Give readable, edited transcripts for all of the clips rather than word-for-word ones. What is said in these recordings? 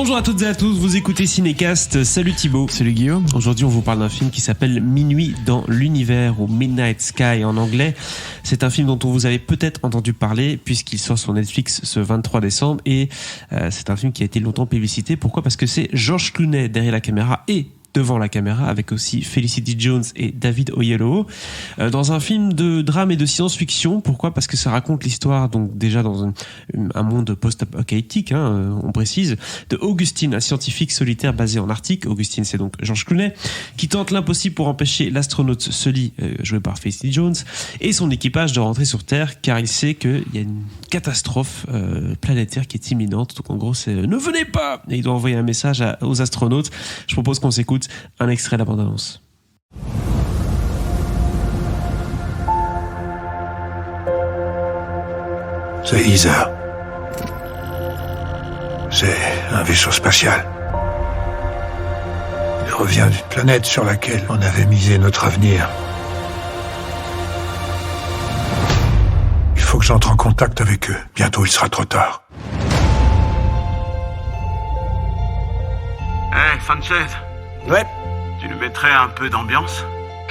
Bonjour à toutes et à tous, vous écoutez Cinécast, salut Thibaut. Salut Guillaume. Aujourd'hui on vous parle d'un film qui s'appelle Minuit dans l'univers ou Midnight Sky en anglais. C'est un film dont on vous avez peut-être entendu parler puisqu'il sort sur Netflix ce 23 décembre et c'est un film qui a été longtemps publicité. Pourquoi ? Parce que c'est George Clooney derrière la caméra et devant la caméra avec aussi Felicity Jones et David Oyelowo dans un film de drame et de science-fiction. Pourquoi ? Parce que ça raconte l'histoire, donc déjà dans un monde post-apocalyptique, on précise, de Augustine, un scientifique solitaire basé en Arctique. Augustine, c'est donc George Clooney, qui tente l'impossible pour empêcher l'astronaute Sully, joué par Felicity Jones, et son équipage de rentrer sur Terre, car il sait qu'il y a une catastrophe planétaire qui est imminente. Donc en gros, c'est ne venez pas, et il doit envoyer un message aux astronautes. Je propose qu'on s'écoute un extrait de la bande-annonce. C'est Ether. C'est un vaisseau spatial. Il revient d'une planète sur laquelle on avait misé notre avenir. Il faut que j'entre en contact avec eux. Bientôt, il sera trop tard. Hey, Sanchez. Ouais. Tu nous mettrais un peu d'ambiance ?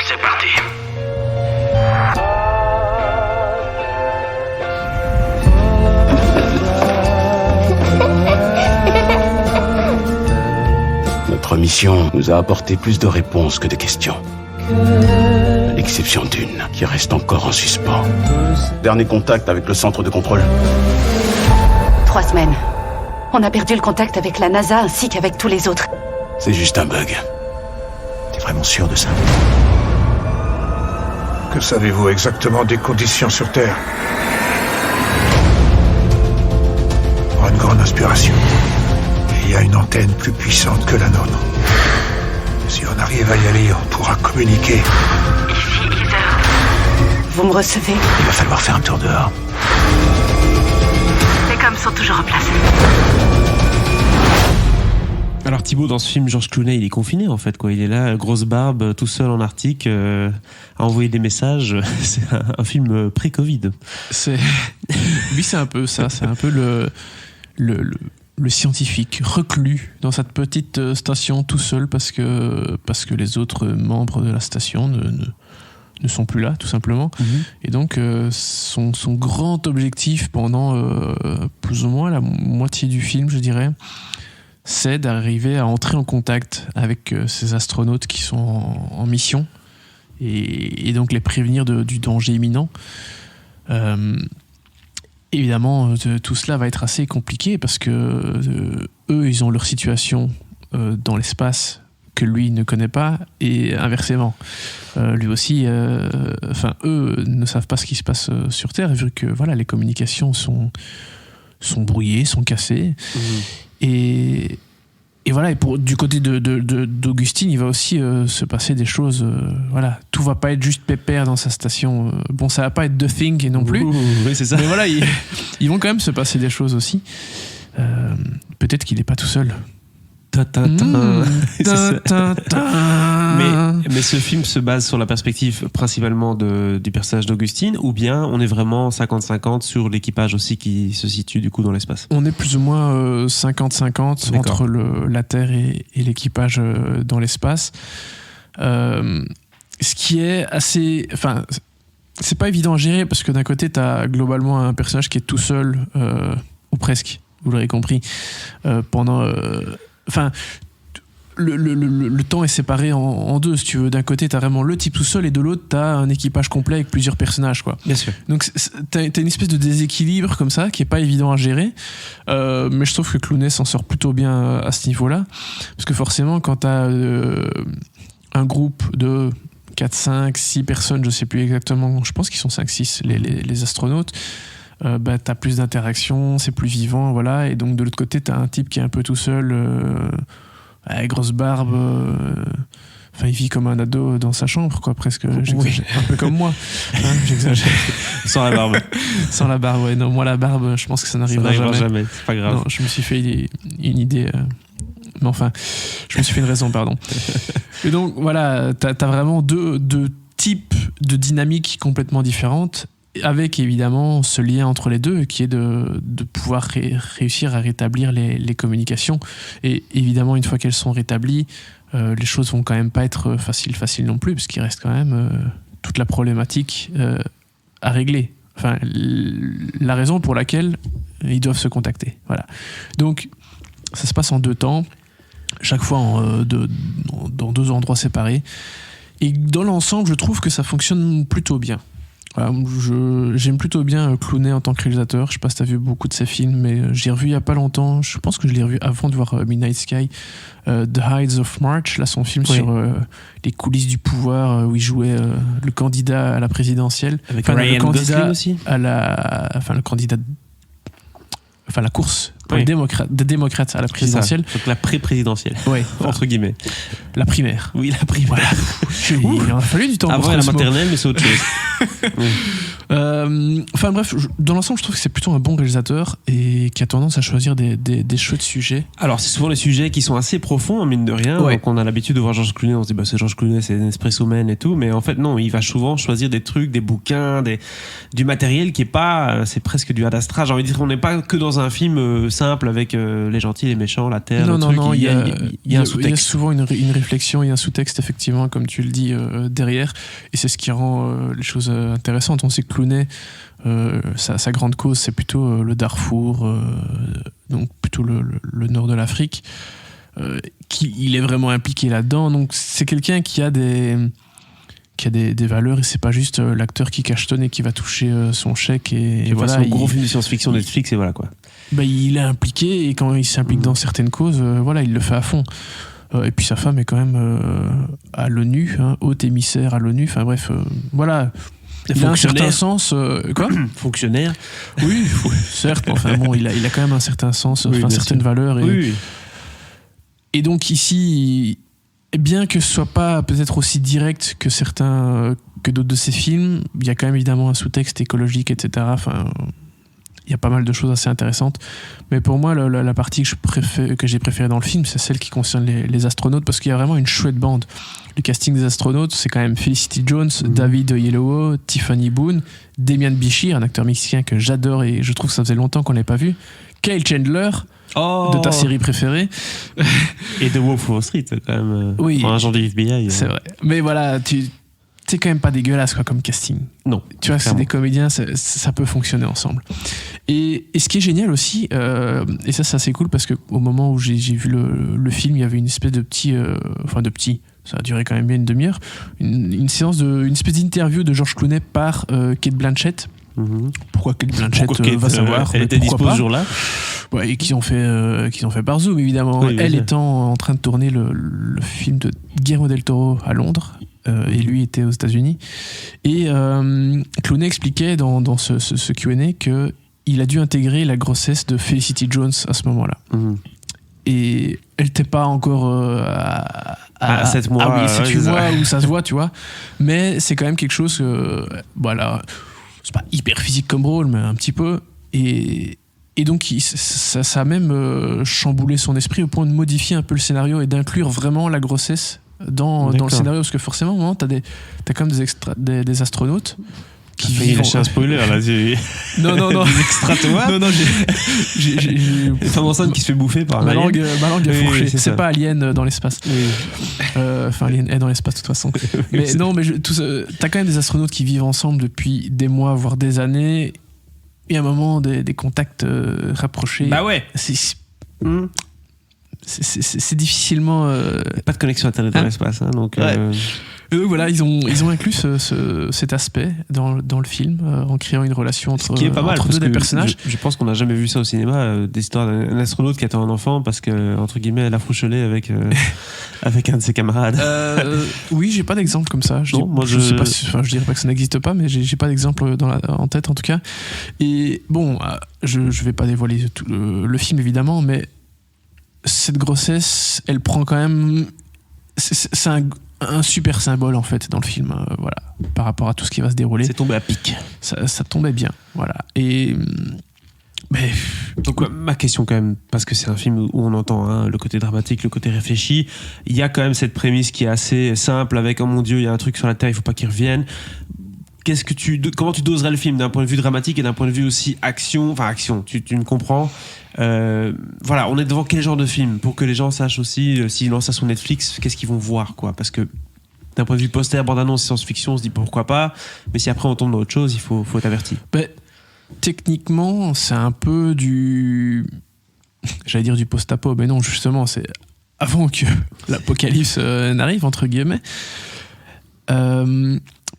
C'est parti. Notre mission nous a apporté plus de réponses que de questions. À l'exception d'une qui reste encore en suspens. Dernier contact avec le centre de contrôle. 3 semaines. On a perdu le contact avec la NASA ainsi qu'avec tous les autres. C'est juste un bug. T'es vraiment sûr de ça ? Que savez-vous exactement des conditions sur Terre ? Pour une grande inspiration. Il y a une antenne plus puissante que la nôtre. Si on arrive à y aller, on pourra communiquer. Ici, Ether. Vous me recevez ? Il va falloir faire un tour dehors. Les coms sont toujours en place. Alors Thibaut, dans ce film, George Clooney, il est confiné en fait, quoi. Il est là, grosse barbe, tout seul en Arctique, à envoyer des messages. C'est un film pré-Covid. Lui, c'est un peu ça. C'est un peu le scientifique reclus dans cette petite station tout seul parce que les autres membres de la station ne sont plus là, tout simplement. Et donc, son grand objectif pendant plus ou moins la moitié du film, je dirais, c'est d'arriver à entrer en contact avec ces astronautes qui sont en mission et donc les prévenir du danger imminent. Évidemment, tout cela va être assez compliqué parce que eux, ils ont leur situation dans l'espace que lui ne connaît pas et inversement. Lui aussi, eux ne savent pas ce qui se passe sur Terre vu que voilà, les communications sont brouillées, sont cassées. Et voilà, et du côté d'Augustine, il va aussi se passer des choses. Voilà, tout va pas être juste pépère dans sa station. Bon, ça va pas être The Thing non plus. Oui, c'est ça. Mais voilà, ils vont quand même se passer des choses aussi. Peut-être qu'il est pas tout seul. Mais ce film se base sur la perspective principalement du personnage d'Augustine, ou bien on est vraiment 50-50 sur l'équipage aussi qui se situe du coup dans l'espace ? On est plus ou moins 50-50 entre la Terre et l'équipage dans l'espace. Ce qui est assez... Enfin, c'est pas évident à gérer parce que d'un côté, t'as globalement un personnage qui est tout seul, ou presque, vous l'aurez compris, pendant... Enfin, le temps est séparé en deux, si tu veux. D'un côté, t'as vraiment le type tout seul, et de l'autre, t'as un équipage complet avec plusieurs personnages, quoi. Bien sûr. Donc, t'as une espèce de déséquilibre comme ça, qui est pas évident à gérer. Mais je trouve que Clooney s'en sort plutôt bien à ce niveau-là. Parce que forcément, quand t'as un groupe de 4, 5, 6 personnes, je sais plus exactement, je pense qu'ils sont 5, 6, les astronautes, t'as plus d'interactions, c'est plus vivant, voilà. Et donc de l'autre côté, t'as un type qui est un peu tout seul, avec grosse barbe, il vit comme un ado dans sa chambre, quoi, presque. J'exagère. Oui. Un peu comme moi, j'exagère. Sans la barbe. Sans la barbe, ouais. Non, moi la barbe, je pense que ça n'arrivera jamais. C'est pas grave. Non, je me suis fait une idée. Mais enfin, je me suis fait une raison, pardon. Et donc voilà, t'as vraiment deux types de dynamiques complètement différentes. avec évidemment ce lien entre les deux qui est de pouvoir réussir à rétablir les communications. Et évidemment, une fois qu'elles sont rétablies, les choses vont quand même pas être faciles non plus, parce qu'il reste quand même toute la problématique à régler. Enfin, la raison pour laquelle ils doivent se contacter. Voilà. Donc, ça se passe en 2 temps, chaque fois dans 2 endroits séparés. Et dans l'ensemble, je trouve que ça fonctionne plutôt bien. Voilà, j'aime plutôt bien Clooney en tant que réalisateur. Je sais pas si tu as vu beaucoup de ses films, mais j'ai revu il y a pas longtemps. Je pense que je l'ai revu avant de voir Midnight Sky, The Ides of March, là, son film sur les coulisses du pouvoir, où il jouait le candidat à la présidentielle. Avec Ryan Gosling aussi. La course pour les démocrates à la présidentielle. Donc la pré-présidentielle. Ouais, entre guillemets. La primaire. Oui, la primaire. Voilà. Il en a fallu du temps avant pour la maternelle, mais c'est autre chose. Enfin bref, dans l'ensemble, je trouve que c'est plutôt un bon réalisateur et qui a tendance à choisir des chouettes sujets. Alors, c'est souvent les sujets qui sont assez profonds, mine de rien. Ouais. Donc, on a l'habitude de voir George Clooney, on se dit, bah, c'est George Clooney, c'est Nespresso Man et tout. Mais en fait, non, il va souvent choisir des trucs, des bouquins, du matériel qui est pas, c'est presque du Ad Astra. J'ai envie de dire qu'on n'est pas que dans un film simple avec les gentils, les méchants, la terre, Non, il y a un sous-texte. Il y a souvent une réflexion, il y a un sous-texte, effectivement, comme tu le dis, derrière. Et c'est ce qui rend les choses intéressantes. On sait que Clooney, sa grande cause, c'est plutôt le Darfour, donc plutôt le nord de l'Afrique. Il est vraiment impliqué là-dedans. Donc c'est quelqu'un qui a des valeurs, et c'est pas juste l'acteur qui cachetonne et qui va toucher son chèque et voilà. C'est un gros film de science-fiction Netflix et voilà quoi. Bah, il est impliqué, et quand il s'implique dans certaines causes, voilà, il le fait à fond. Et puis sa femme est quand même à l'ONU, haute émissaire à l'ONU. Enfin bref, voilà. Il a un certain sens. Quoi ? Fonctionnaire. Oui, certes. Mais enfin bon, il a quand même un certain sens, certaines valeurs. Et donc ici, bien que ce soit pas peut-être aussi direct que que d'autres de ses films, il y a quand même évidemment un sous-texte écologique, etc. Enfin, il y a pas mal de choses assez intéressantes. Mais pour moi, la partie que j'ai préférée dans le film, c'est celle qui concerne les astronautes, parce qu'il y a vraiment une chouette bande. Le casting des astronautes, c'est quand même Felicity Jones, David Oyelowo, Tiffany Boone, Demian Bichir, un acteur mexicain que j'adore et je trouve que ça faisait longtemps qu'on l'avait pas vu, Kyle Chandler, de ta série préférée. Et de Wolf of Wall Street, quand même. Oui. Un agent du FBI. C'est vrai. Mais voilà, c'est quand même pas dégueulasse quoi, comme casting. Non. Tu vois, c'est des comédiens, ça peut fonctionner ensemble. Et ce qui est génial aussi, et ça c'est assez cool, parce qu'au moment où j'ai vu le film, il y avait une espèce de petit, ça a duré quand même bien une demi-heure, une espèce d'interview de George Clooney par Cate Blanchett. Pourquoi Cate Blanchett va savoir. Elle était dispo ce jour-là. Ouais, et qu'ils ont fait par Zoom évidemment. Oui, elle étant en train de tourner le film de Guillermo del Toro à Londres. Et lui était aux États-Unis. Et Clooney expliquait dans ce Q&A qu'il a dû intégrer la grossesse de Felicity Jones à ce moment-là. Et elle n'était pas encore à 7 mois. Ah oui, c'est 8 mois où ça se voit, tu vois. Mais c'est quand même quelque chose que, voilà, c'est pas hyper physique comme rôle, mais un petit peu. Et donc, ça a même chamboulé son esprit au point de modifier un peu le scénario et d'inclure vraiment la grossesse dans le scénario, parce que forcément, au moment, t'as quand même des astronautes qui vivent. J'ai un spoiler là. Non. Des extraterrestres. Non, j'ai une femme enceinte qui se fait bouffer par ma langue a fourché. Oui, c'est pas Alien dans l'espace. Enfin, Alien est dans l'espace de toute façon. Mais t'as quand même des astronautes qui vivent ensemble depuis des mois, voire des années. Et à un moment, des contacts rapprochés. Bah ouais. C'est difficilement. Pas de connexion Internet dans l'espace, donc. Et donc voilà, ils ont inclus cet aspect dans le film, en créant une relation entre deux des personnages. Je pense qu'on n'a jamais vu ça au cinéma, des histoires d'un astronaute qui attend un enfant parce que, entre guillemets, elle a frouchelé avec un de ses camarades. Oui, j'ai pas d'exemple comme ça. Je sais pas je dirais pas que ça n'existe pas, mais j'ai pas d'exemple en tête en tout cas. Et bon, je vais pas dévoiler tout le film évidemment, mais cette grossesse, elle prend quand même. C'est un super symbole en fait dans le film, voilà, par rapport à tout ce qui va se dérouler. C'est tombé à pic. Ça tombait bien, voilà. Et donc ma question quand même, parce que c'est un film où on entend le côté dramatique, le côté réfléchi, il y a quand même cette prémisse qui est assez simple avec oh mon Dieu, il y a un truc sur la Terre, il faut pas qu'il revienne. comment tu doserais le film d'un point de vue dramatique et d'un point de vue aussi action, tu me comprends. Voilà, on est devant quel genre de film pour que les gens sachent aussi s'ils lancent ça sur Netflix, qu'est-ce qu'ils vont voir, quoi, parce que d'un point de vue poster, bande-annonce, science-fiction, on se dit pourquoi pas, mais si après on tombe dans autre chose, il faut être averti. Techniquement, c'est un peu j'allais dire du post-apo, mais non, justement, c'est avant que l'apocalypse n'arrive, entre guillemets.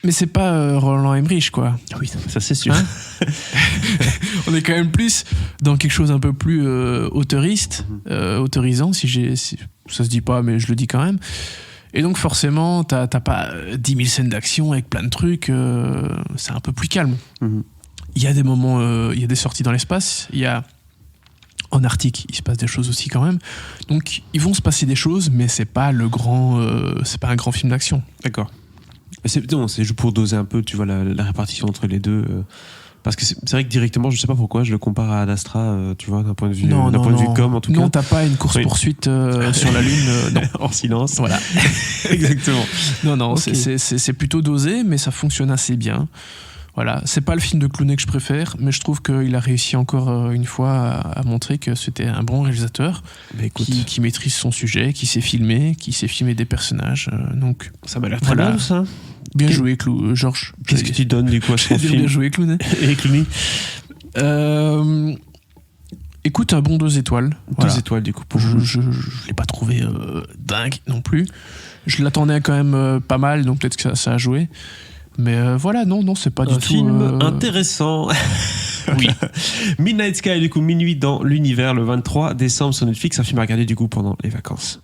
Mais c'est pas Roland Emmerich, quoi. Oui, ça c'est sûr. Hein on est quand même plus dans quelque chose un peu plus auteuriste, autorisant, si ça se dit pas, mais je le dis quand même. Et donc forcément, t'as pas 10 000 scènes d'action avec plein de trucs, c'est un peu plus calme. Il y a des moments, il y a des sorties dans l'espace, il y a en Arctique, il se passe des choses aussi quand même. Donc ils vont se passer des choses, mais c'est pas c'est pas un grand film d'action. D'accord. C'est juste pour doser un peu, tu vois, la répartition entre les deux. Parce que c'est vrai que directement, je sais pas pourquoi, je le compare à Ad Astra, tu vois, d'un point de vue, vue com, en tout cas. Non, t'as pas une course-poursuite sur la Lune, non. En silence. Voilà. Exactement. Non, Okay. c'est plutôt dosé, mais ça fonctionne assez bien. Voilà, c'est pas le film de Clooney que je préfère, mais je trouve qu'il a réussi encore une fois à montrer que c'était un bon réalisateur qui maîtrise son sujet, qui sait filmer des personnages. Donc ça m'a l'air très bien, ça. Bien joué, Georges. Qu'est-ce que tu donnes du coup à ce film? Bien joué, Clooney. Et Clooney. Écoute, un bon 2 étoiles. 2 étoiles, du coup. Je l'ai pas trouvé dingue non plus. Je l'attendais quand même pas mal, donc peut-être que ça a joué. Mais voilà, non, c'est pas du tout... Un film intéressant. Oui. Midnight Sky, du coup, Minuit dans l'univers, le 23 décembre sur Netflix. Un film à regarder, du coup, pendant les vacances.